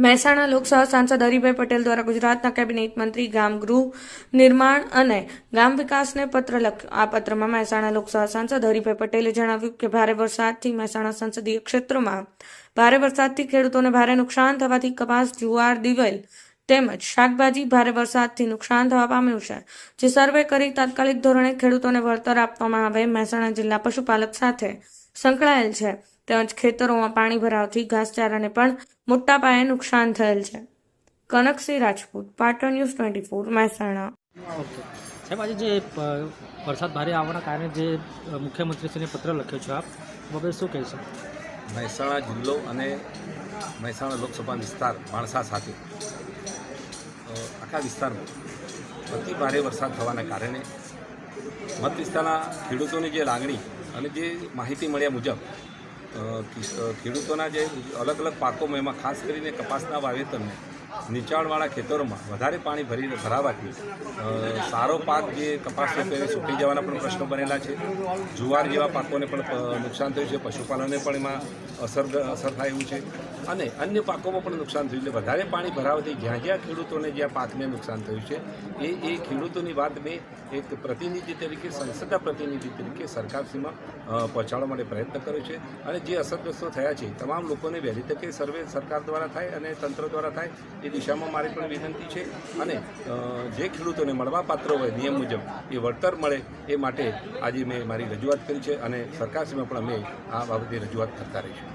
મહેસાણા લોકસભા સાંસદ હરિભાઈ પટેલ દ્વારા ગુજરાતના કેબિનેટ મંત્રી ગામ ગૃહ નિર્માણ અને ગામ વિકાસને પત્ર લખ્યો। આ પત્રમાં મહેસાણા લોકસભા સાંસદ હરિભાઈ પટેલે જણાવ્યું કે ભારે વરસાદથી મહેસાણા સંસદીય ક્ષેત્રમાં ભારે વરસાદથી ખેડૂતોને ભારે નુકસાન થવાથી કપાસ, જુવાર, દિવેલ તેમજ શાકભાજી ભારે વરસાદથી નુકસાન થવા પામ્યું છે, જે સર્વે કરી તાત્કાલિક ધોરણે ખેડૂતોને વળતર આપવામાં આવે। મહેસાણા જિલ્લા પશુપાલક સાથે સંકળાયેલ છે, તેમજ ખેતરોમાં પાણી ભરાવથી ઘાસચારાને પણ મોટા પાયે નુકસાન થયેલ છે। કનકસિંહ રાજપૂત, પાટણ ન્યૂઝ 24, મહેસાણા। સાહેબ, આજે જે વરસાદ ભારે આવવાના કારણે જે મુખ્યમંત્રીશ્રીને પત્ર લખ્યો છે, આપ બાબતે શું કહેશો? મહેસાણા જિલ્લો અને મહેસાણા લોકસભા વિસ્તાર માણસા સાથે આખા વિસ્તારમાં અતિ ભારે વરસાદ થવાના કારણે મત વિસ્તારના ખેડૂતોની જે લાગણી અને જે માહિતી મળ્યા મુજબ ખેડૂતોના જે અલગ અલગ પાકોમાં એમાં ખાસ કરીને કપાસના વાવેતરને નીચાણવાળા ખેતરોમાં વધારે પાણી ભરાવાથી સારો પાક જે કપાસનો પહેલે સૂકી જવાના પણ પ્રશ્નો બનેલા છે। જુવાર જેવા પાકોને પણ નુકસાન થયું છે, પશુપાલનને પણ એમાં અસર થાય એવું છે અને અન્ય પાકોમાં પણ નુકસાન થયું છે। વધારે પાણી ભરાવાથી જ્યાં જ્યાં ખેડૂતોને જ્યાં પાકને નુકસાન થયું છે એ ખેડૂતોની વાત મેં એક પ્રતિનિધિ તરીકે, સંસદના પ્રતિનિધિ તરીકે સરકારશ્રીમાં પહોંચાડવા માટે પ્રયત્ન કર્યો છે અને જે અસરગ્રસ્તો થયા છે તમામ લોકોને વહેલી તકે સર્વે સરકાર દ્વારા થાય અને તંત્ર દ્વારા થાય એ દિશામાં મારી પણ વિનંતી છે અને જે ખેડૂતોને મળવાપાત્ર હોય નિયમ મુજબ એ વળતર મળે એ માટે આજે મેં મારી રજૂઆત કરી છે અને સરકારશ્રીમાં પણ અમે આ બાબતે રજૂઆત કરતા રહીશું।